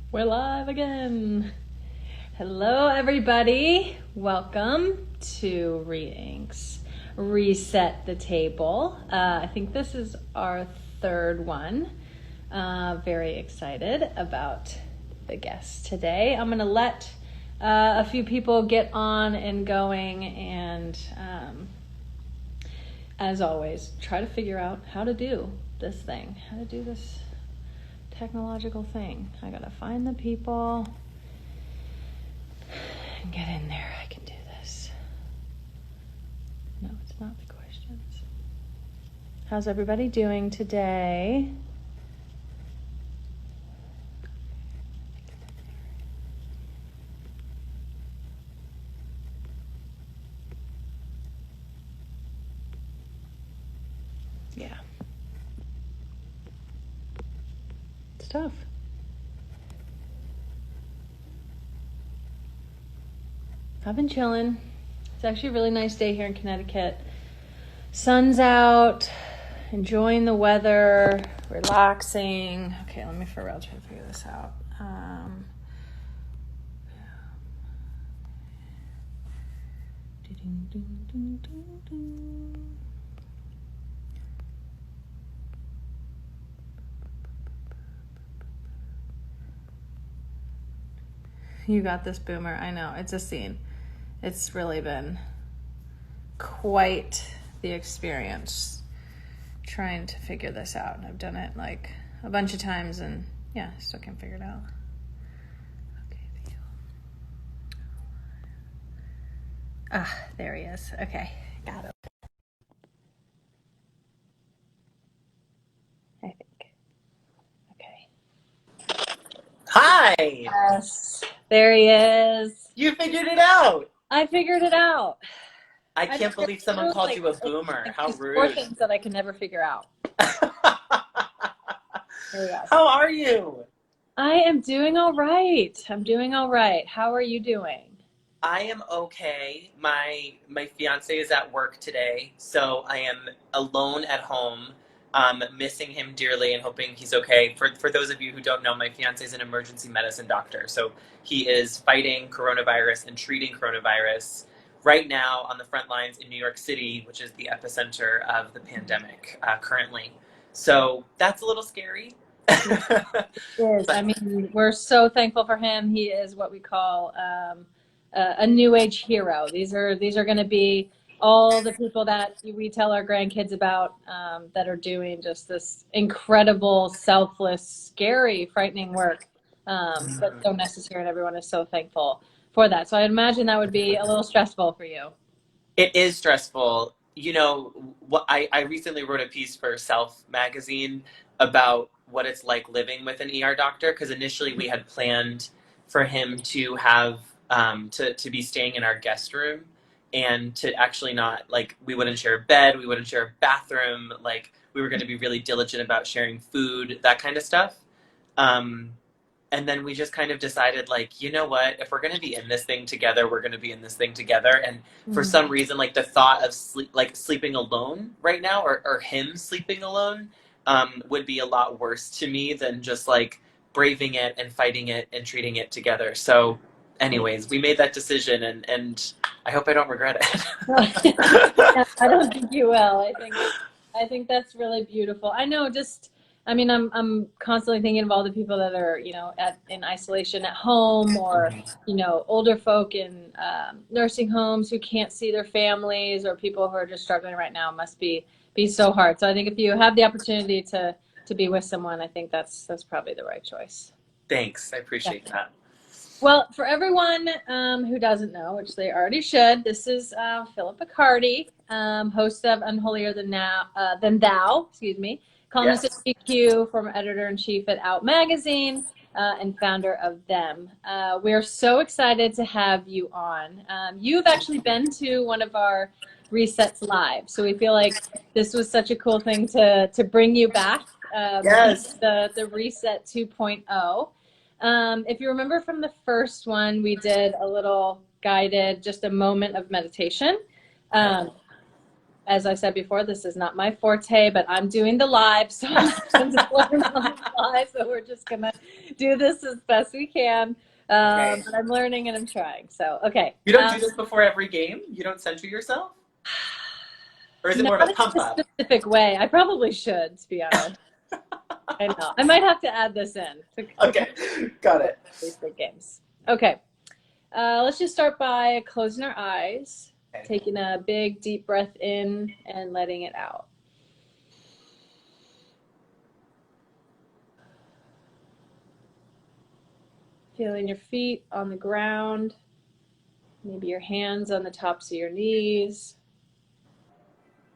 We're live again. Hello, everybody. Welcome to Readings. Reset the Table. I think this is our third one. Very excited about the guests today. I'm going to let a few people get on and going, and as always, try to figure out how to do this thing, how to do this technological thing. I gotta find the people and get in there. I can do this. No, it's not the questions. How's everybody doing today? Yeah. It's tough. I've been chilling. It's actually a really nice day here in Connecticut. Sun's out, enjoying the weather, relaxing. Okay, let me for real try to figure this out. You got this, Boomer. I know, it's a scene. It's really been quite the experience trying to figure this out. I've done it like a bunch of times and yeah, I still can't figure it out. Okay, there he is. Okay, got it. I think. Okay. Hi! Yes, there he is. You figured it out! I figured it out. I can't believe someone called you a boomer. How rude. Things that I can never figure out. There we go. How are you? I am doing all right. I'm doing all right. How are you doing? I am okay. My fiance is at work today, so I am alone at home, missing him dearly and hoping he's okay. For those of you who don't know, my fiance is an emergency medicine doctor, so he is fighting coronavirus and treating coronavirus right now on the front lines in New York City, which is the epicenter of the pandemic currently. So that's a little scary. It is. I mean, we're so thankful for him. He is what we call a new age hero. These are going to be all the people that we tell our grandkids about that are doing just this incredible, selfless, scary, frightening work. But so necessary, and everyone is so thankful for that. So I imagine that would be a little stressful for you. It is stressful. You know, I recently wrote a piece for Self magazine about what it's like living with an ER doctor, because initially we had planned for him to have to be staying in our guest room and to actually not, like, we wouldn't share a bed, we wouldn't share a bathroom, like we were going to be really diligent about sharing food, that kind of stuff. And then we just kind of decided, like, you know what, if we're going to be in this thing together, we're going to be in this thing together. And for some reason, like, the thought of sleeping alone right now, or him sleeping alone, would be a lot worse to me than just like braving it and fighting it and treating it together. So anyways, we made that decision, and I hope I don't regret it. Yeah, I don't think you will. I think that's really beautiful. I know, I mean, I'm constantly thinking of all the people that are, in isolation at home, or, older folk in nursing homes who can't see their families, or people who are just struggling right now. Must be so hard. So I think if you have the opportunity to be with someone, I think that's probably the right choice. Thanks. I appreciate that. Well, for everyone who doesn't know, which they already should, this is Phillip Picardi, host of Unholier Than Thou, columnist at GQ, former editor-in-chief at Out Magazine, and founder of Them. We're so excited to have you on. You've actually been to one of our Resets Live, so we feel like this was such a cool thing to bring you back. Yes. The Reset 2.0. If you remember from the first one, we did a little guided, just a moment of meditation. As I said before, this is not my forte, but I'm doing the live, so I'm just learning on the fly. So we're just gonna do this as best we can. Okay. But I'm learning and I'm trying. So, okay. You don't do this before every game? You don't center yourself? Or is it more of Not a in pump a up? specific way. I probably should, to be honest. I know. I might have to add this in to Okay, got it. these big games. Okay. Let's just start by closing our eyes, Okay. taking a big deep breath in and letting it out. Feeling your feet on the ground, maybe your hands on the tops of your knees,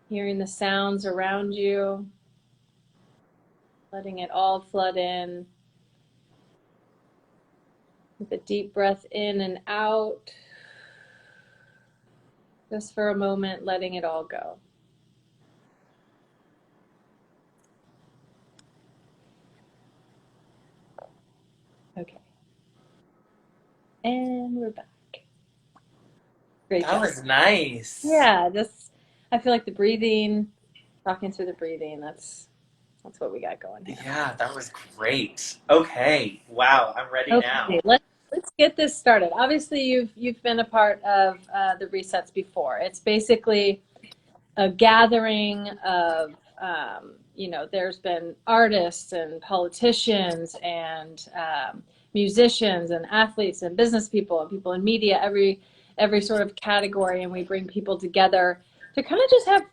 hearing the sounds around you, letting it all flood in. With a deep breath in and out, just for a moment, letting it all go. Okay. And we're back. Great That job. was nice. Yeah, just I feel like the breathing, talking through the breathing, that's what we got going here. Yeah, that was great. Okay. Wow, I'm ready now. Okay, let's get this started. Obviously, you've been a part of the resets before. It's basically a gathering of there's been artists and politicians and musicians and athletes and business people and people in media, every sort of category, and we bring people together to kind of just have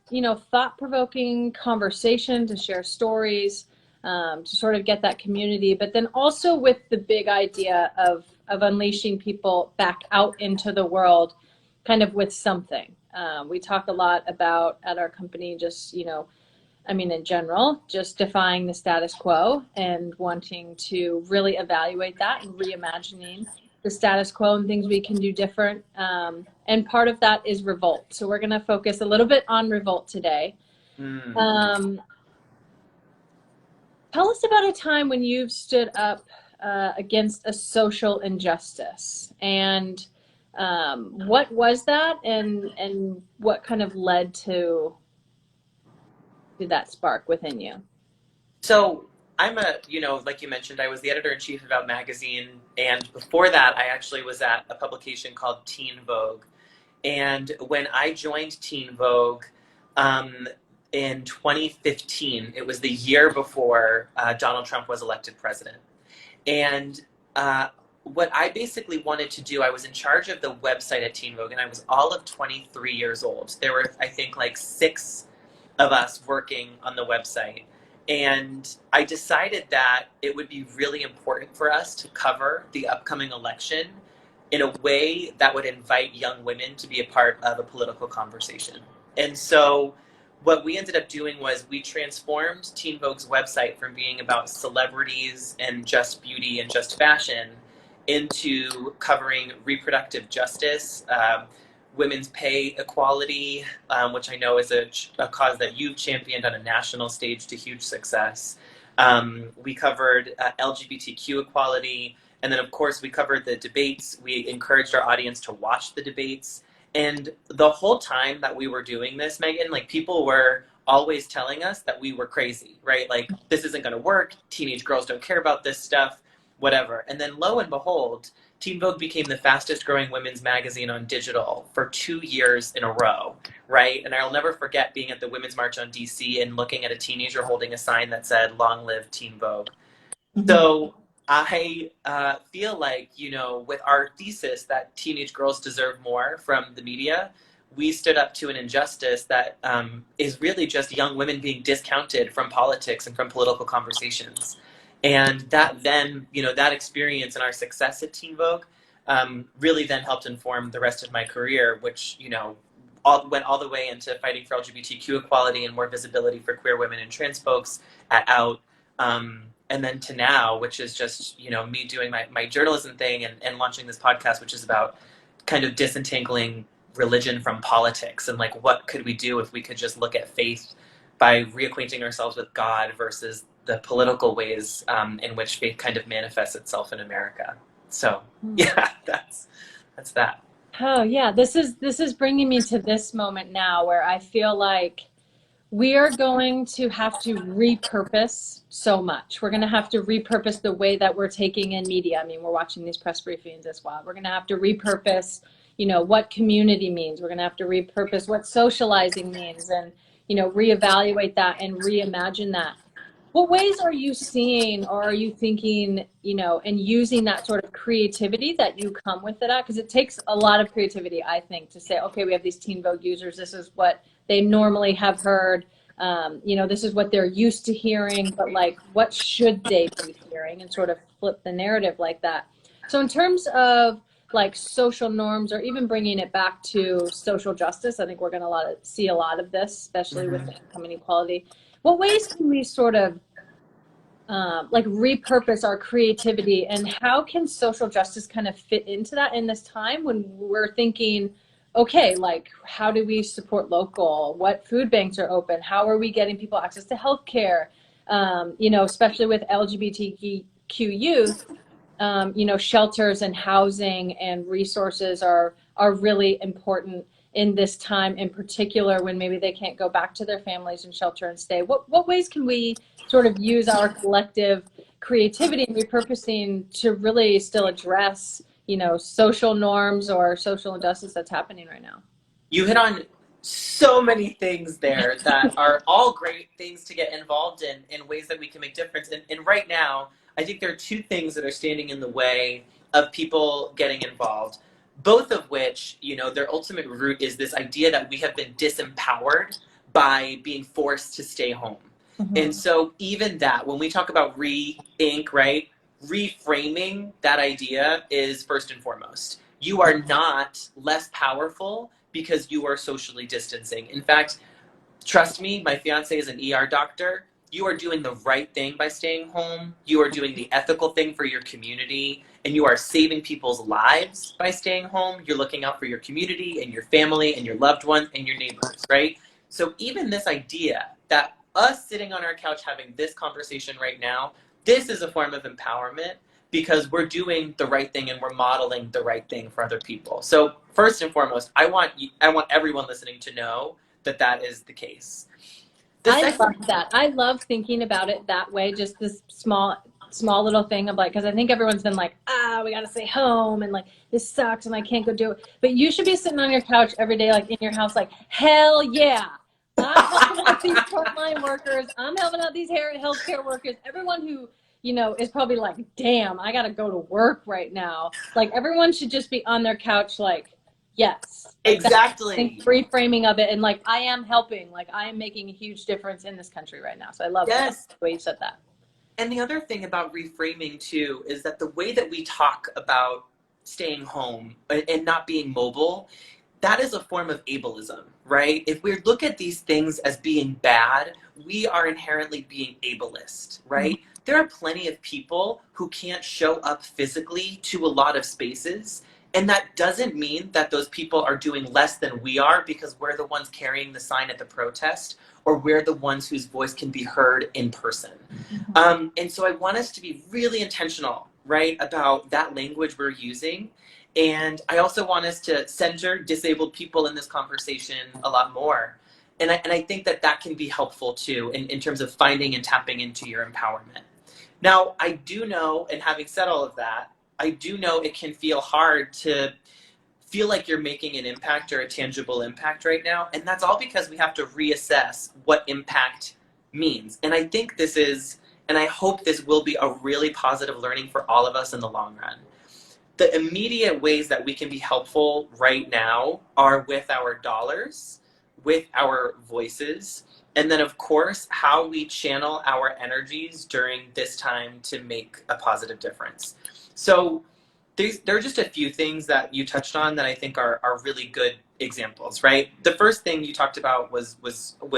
thought-provoking conversation, to share stories, to sort of get that community, but then also with the big idea of unleashing people back out into the world, kind of with something. We talk a lot about at our company, just in general, just defying the status quo and wanting to really evaluate that and reimagining the status quo and things we can do different. And part of that is revolt. So we're going to focus a little bit on revolt today. Tell us about a time when you've stood up against a social injustice, and what was that, and what kind of led to that spark within you? So I'm like you mentioned, I was the editor-in-chief of Out Magazine, and before that, I actually was at a publication called Teen Vogue. And when I joined Teen Vogue in 2015, it was the year before Donald Trump was elected president. And what I basically wanted to do, I was in charge of the website at Teen Vogue, and I was all of 23 years old. There were, I think, like 6 of us working on the website. And I decided that it would be really important for us to cover the upcoming election in a way that would invite young women to be a part of a political conversation. And so what we ended up doing was we transformed Teen Vogue's website from being about celebrities and just beauty and just fashion into covering reproductive justice, women's pay equality, which I know is a cause that you've championed on a national stage to huge success. We covered LGBTQ equality, and then of course we covered the debates. We encouraged our audience to watch the debates. And the whole time that we were doing this, Megan, like people were always telling us that we were crazy, right? Like, this isn't going to work. Teenage girls don't care about this stuff, whatever. And then lo and behold, Teen Vogue became the fastest growing women's magazine on digital for 2 years in a row, right? And I'll never forget being at the Women's March on DC and looking at a teenager holding a sign that said, "Long live Teen Vogue." Mm-hmm. So I feel like, with our thesis that teenage girls deserve more from the media, we stood up to an injustice that is really just young women being discounted from politics and from political conversations. And that then, that experience and our success at Teen Vogue really then helped inform the rest of my career, which, went all the way into fighting for LGBTQ equality and more visibility for queer women and trans folks at Out. And then to now, which is just, me doing my journalism thing and launching this podcast, which is about kind of disentangling religion from politics and like, what could we do if we could just look at faith by reacquainting ourselves with God versus the political ways in which faith kind of manifests itself in America. So yeah, that's that. Oh yeah, this is bringing me to this moment now where I feel like we are going to have to repurpose so much. We're going to have to repurpose the way that we're taking in media. I mean, we're watching these press briefings as well. We're going to have to repurpose, what community means. We're going to have to repurpose what socializing means and, reevaluate that and reimagine that. What ways are you seeing or are you thinking, and using that sort of creativity that you come with it at? Because it takes a lot of creativity, I think, to say, okay, we have these Teen Vogue users. This is what they normally have heard. This is what they're used to hearing, but like, what should they be hearing, and sort of flip the narrative like that. So in terms of like social norms, or even bringing it back to social justice, I think we're going to see a lot of this, especially with income inequality. What ways can we sort of like repurpose our creativity, and how can social justice kind of fit into that in this time when we're thinking, okay, like, how do we support local? What food banks are open? How are we getting people access to healthcare? Especially with LGBTQ youth, shelters and housing and resources are really important in this time, in particular when maybe they can't go back to their families and shelter and stay. What ways can we sort of use our collective creativity and repurposing to really still address, social norms or social injustice that's happening right now? You hit on so many things there that are all great things to get involved in ways that we can make difference. And right now, I think there are two things that are standing in the way of people getting involved, both of which, their ultimate root is this idea that we have been disempowered by being forced to stay home. Mm-hmm. And so even that, when we talk about re-ink, right, reframing that idea is first and foremost. You are not less powerful because you are socially distancing. In fact, trust me, my fiance is an ER doctor. You are doing the right thing by staying home. You are doing the ethical thing for your community, and you are saving people's lives by staying home. You're looking out for your community and your family and your loved ones and your neighbors, right? So even this idea that us sitting on our couch having this conversation right now, this is a form of empowerment because we're doing the right thing and we're modeling the right thing for other people. So first and foremost, I want everyone listening to know that that is the case. I love that. I love thinking about it that way, just this small little thing of like, because I think everyone's been like, we got to stay home and like, this sucks and I can't go do it. But you should be sitting on your couch every day, like in your house, like, hell yeah. I'm helping out these frontline workers. I'm helping out these healthcare workers. Everyone who, is probably like, damn, I got to go to work right now. Like, everyone should just be on their couch like, yes. Exactly. Reframing of it, and like, I am helping, like I am making a huge difference in this country right now. So I love the way you said that. And the other thing about reframing too is that the way that we talk about staying home and not being mobile, that is a form of ableism, right? If we look at these things as being bad, we are inherently being ableist, right? Mm-hmm. There are plenty of people who can't show up physically to a lot of spaces. And that doesn't mean that those people are doing less than we are because we're the ones carrying the sign at the protest, or we're the ones whose voice can be heard in person. Mm-hmm. And so I want us to be really intentional, right, about that language we're using. And I also want us to center disabled people in this conversation a lot more. And I think that can be helpful too in terms of finding and tapping into your empowerment. Now, I do know, and having said all of that, I do know it can feel hard to feel like you're making an impact or a tangible impact right now. And that's all because we have to reassess what impact means. And I think this is, and I hope this will be a really positive learning for all of us in the long run. The immediate ways that we can be helpful right now are with our dollars, with our voices, and then, of course, how we channel our energies during this time to make a positive difference. So there are just a few things that you touched on that I think are really good examples, right? The first thing you talked about was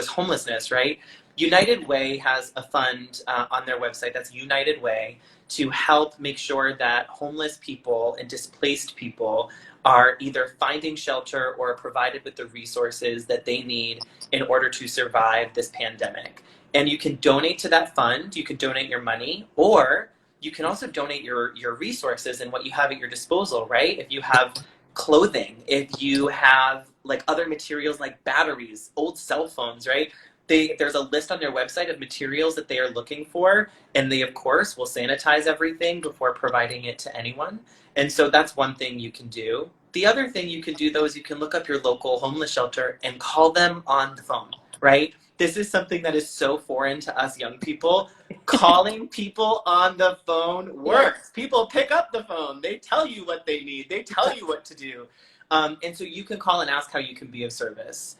homelessness, right? United Way has a fund on their website that's United Way to help make sure that homeless people and displaced people are either finding shelter or provided with the resources that they need in order to survive this pandemic. And you can donate to that fund, you can donate your money, or you can also donate your resources and what you have at your disposal, right? If you have clothing, if you have like other materials like batteries, old cell phones, right? there's a list on their website of materials that they are looking for, and they of course will sanitize everything before providing it to anyone. And so that's one thing you can do. The other thing you can do though is you can look up your local homeless shelter and call them on the phone, right? This is something that is so foreign to us young people. Calling people on the phone works. People pick up the phone. They tell you what they need. They tell you what to do. And so you can call and ask how you can be of service.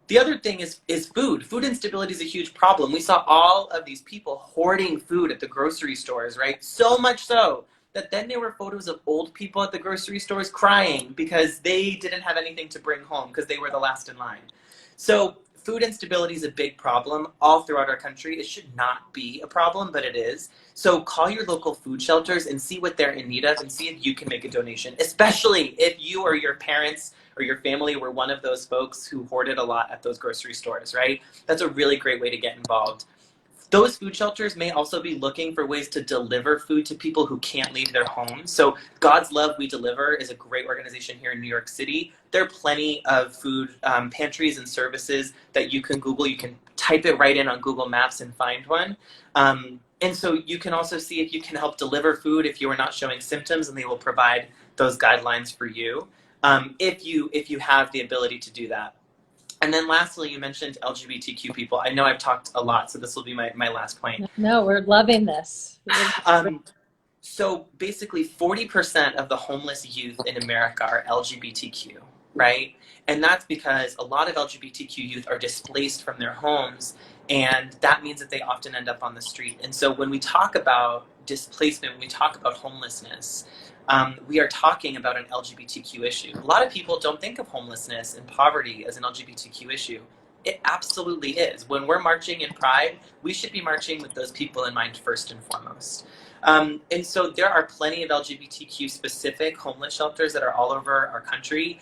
The other thing is food. Food instability is a huge problem. We saw all of these people hoarding food at the grocery stores, right? So much so that then there were photos of old people at the grocery stores crying because they didn't have anything to bring home because they were the last in line. So food instability is a big problem all throughout our country. It should not be a problem, but it is. So call your local food shelters and see what they're in need of and see if you can make a donation, especially if you or your parents or your family were one of those folks who hoarded a lot at those grocery stores, right? That's a really great way to get involved. Those food shelters may also be looking for ways to deliver food to people who can't leave their homes. So God's Love We Deliver is a great organization here in New York City. There are plenty of food pantries and services that you can Google. You can type it right in on Google Maps and find one. And so you can also see if you can help deliver food if you are not showing symptoms, and they will provide those guidelines for you if you have the ability to do that. And then lastly, you mentioned LGBTQ people. I know I've talked a lot, so this will be my last point. No, we're loving this. So basically 40% of the homeless youth in America are LGBTQ, right? And that's because a lot of LGBTQ youth are displaced from their homes, and that means that they often end up on the street. And so when we talk about displacement, when we talk about homelessness, we are talking about an LGBTQ issue. A lot of people don't think of homelessness and poverty as an LGBTQ issue. It absolutely is. When we're marching in Pride, we should be marching with those people in mind first and foremost. And so there are plenty of LGBTQ specific homeless shelters that are all over our country.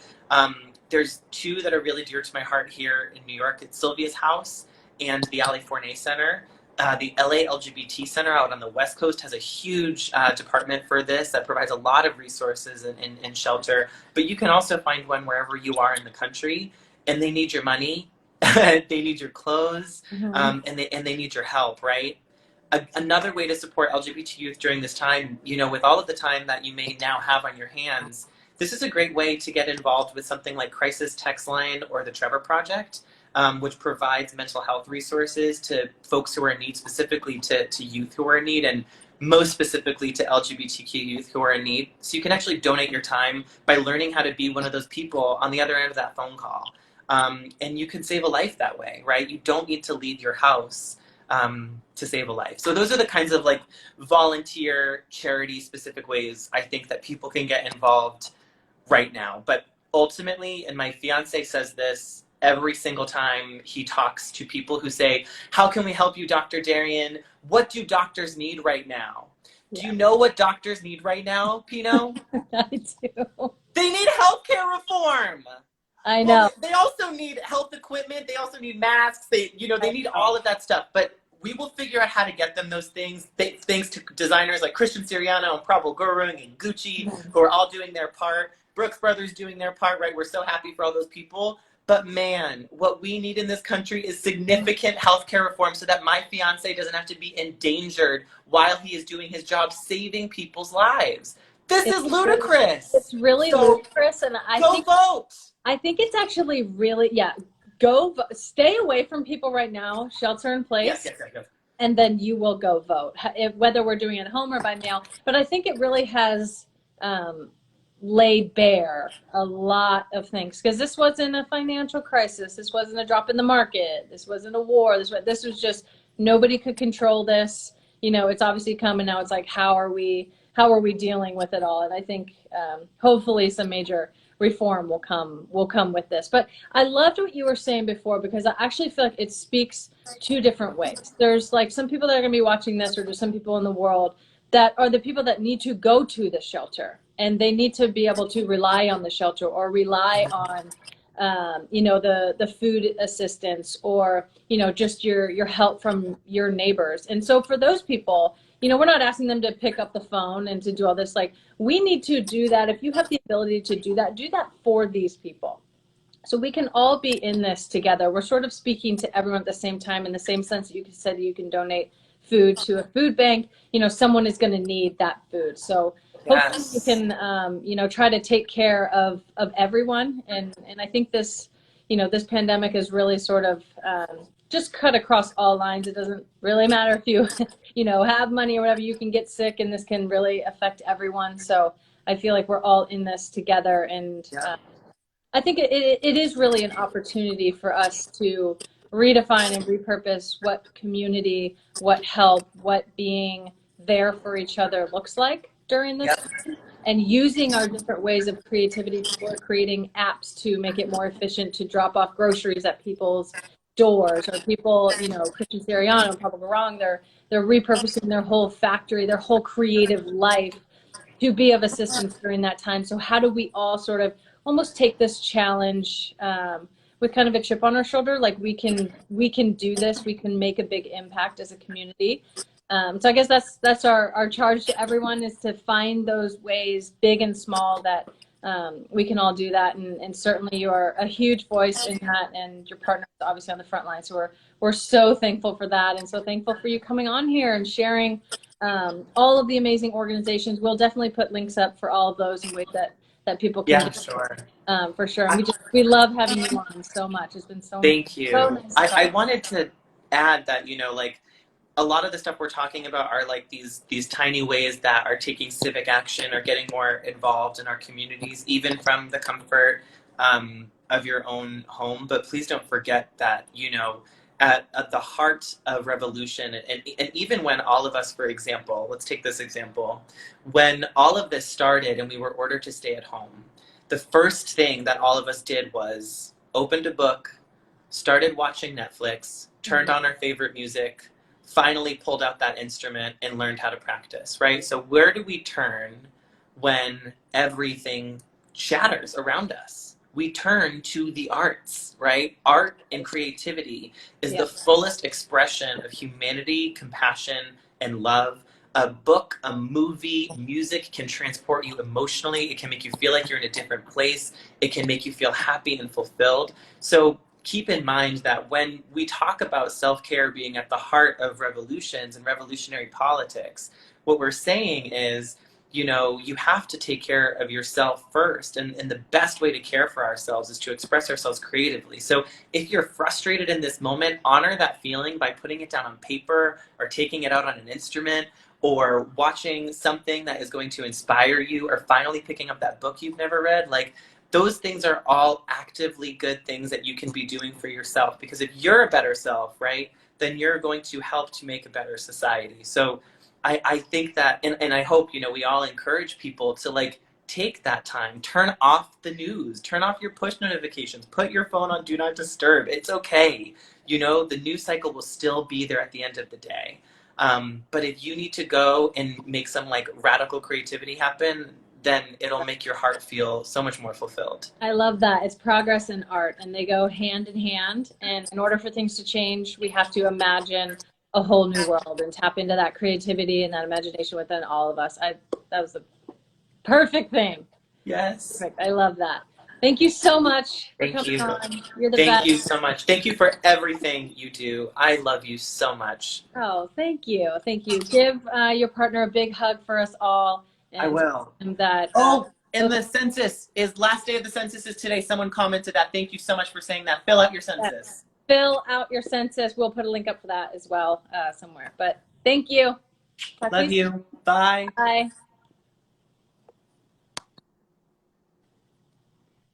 There's two that are really dear to my heart here in New York. It's Sylvia's House and the Ali Fournet Center. The LA LGBT Center out on the West Coast has a huge department for this that provides a lot of resources and shelter. But you can also find one wherever you are in the country, and they need your money, they need your clothes, and they need your help, right? Another way to support LGBT youth during this time, you know, with all of the time that you may now have on your hands, this is a great way to get involved with something like Crisis Text Line or the Trevor Project. Which provides mental health resources to folks who are in need, specifically to youth who are in need, and most specifically to LGBTQ youth who are in need. So you can actually donate your time by learning how to be one of those people on the other end of that phone call. And you can save a life that way, right? You don't need to leave your house to save a life. So those are the kinds of like volunteer, charity specific ways I think that people can get involved right now. But ultimately, and my fiance says this every single time he talks to people who say, how can we help you, Dr. Darian? What do doctors need right now? Yeah. Do you know what doctors need right now, Pino? I do. They need healthcare reform. I know. Well, they also need health equipment. They also need masks. They need all of that stuff. But we will figure out how to get them those things, thanks to designers like Christian Siriano and Prabal Gurung and Gucci, who are all doing their part. Brooks Brothers doing their part, right? We're so happy for all those people. But man, what we need in this country is significant healthcare reform so that my fiance doesn't have to be endangered while he is doing his job saving people's lives. This is ludicrous. It's really ludicrous, and vote. I think it's actually really, stay away from people right now, shelter in place. Yes. And then you will go vote, whether we're doing it at home or by mail. But I think it really has laid bare a lot of things, because this wasn't a financial crisis, this wasn't a drop in the market, this wasn't a war, this was just nobody could control this. You know, it's obviously come, and now it's like, how are we dealing with it all? And I think hopefully some major reform will come with this. But I loved what you were saying before, because I actually feel like it speaks two different ways. There's like some people that are going to be watching this, or just some people in the world that are the people that need to go to the shelter, and they need to be able to rely on the shelter, or rely on, the food assistance, or, just your help from your neighbors. And so for those people, we're not asking them to pick up the phone and to do all this. Like, we need to do that. If you have the ability to do that for these people. So we can all be in this together. We're sort of speaking to everyone at the same time, in the same sense that you said you can donate food to a food bank. You know, someone is going to need that food. So hopefully we Yes. can, you know, try to take care of everyone. And I think this, you know, this pandemic is really sort of just cut across all lines. It doesn't really matter if you, you know, have money or whatever. You can get sick, and this can really affect everyone. So I feel like we're all in this together, and Yeah. I think it is really an opportunity for us to redefine and repurpose what community, what help, what being there for each other looks like during this Yep. time, and using our different ways of creativity. People are creating apps to make it more efficient to drop off groceries at people's doors, or people, you know, Christian Siriano, Papa Garong, they're repurposing their whole factory, their whole creative life to be of assistance during that time. So how do we all sort of almost take this challenge with kind of a chip on our shoulder? Like we can do this. We can make a big impact as a community. So I guess that's our charge to everyone, is to find those ways, big and small, that we can all do that. And certainly you are a huge voice in that, and your partner is obviously on the front line. So we're so thankful for that, and so thankful for you coming on here and sharing all of the amazing organizations. We'll definitely put links up for all of those in ways that people can Yeah, do, sure. for sure. And we love having you on so much. It's been Thank so you. nice to I talk. wanted to add that, you know, like a lot of the stuff we're talking about are like these tiny ways that are taking civic action or getting more involved in our communities, even from the comfort of your own home. But please don't forget that, you know, at the heart of revolution, and even when all of us, for example, let's take this example, when all of this started and we were ordered to stay at home, the first thing that all of us did was opened a book, started watching Netflix, turned on our favorite music, finally pulled out that instrument and learned how to practice, right? So where do we turn when everything shatters around us? We turn to the arts, right? Art and creativity is Yeah. the fullest expression of humanity, compassion, and love. A book, a movie, music can transport you emotionally. It can make you feel like you're in a different place. It can make you feel happy and fulfilled. So keep in mind that when we talk about self-care being at the heart of revolutions and revolutionary politics, what we're saying is, you know, you have to take care of yourself first. And the best way to care for ourselves is to express ourselves creatively. So if you're frustrated in this moment, honor that feeling by putting it down on paper or taking it out on an instrument, or watching something that is going to inspire you, or finally picking up that book you've never read. Like, those things are all actively good things that you can be doing for yourself, because if you're a better self, right, then you're going to help to make a better society. So I think that, and I hope, you know, we all encourage people to like take that time, turn off the news, turn off your push notifications, put your phone on do not disturb. It's okay. You know, the news cycle will still be there at the end of the day. But if you need to go and make some like radical creativity happen, then it'll make your heart feel so much more fulfilled. I love that. It's progress and art, and they go hand in hand. And in order for things to change, we have to imagine a whole new world and tap into that creativity and that imagination within all of us. That was the perfect thing. Yes. Perfect. I love that. Thank you so much for Thank coming you. on. You're the Thank best. you so much. Thank you for everything you do. I love you so much. Oh, thank you. Thank you. Give your partner a big hug for us all. I And will. that. Oh, and Okay. the census is last day of the census is today. Someone commented that. Thank you so much for saying that. Fill out your census. Fill out your census. We'll put a link up for that as well somewhere. But thank you. Talk to Love you soon. you. Bye. Bye.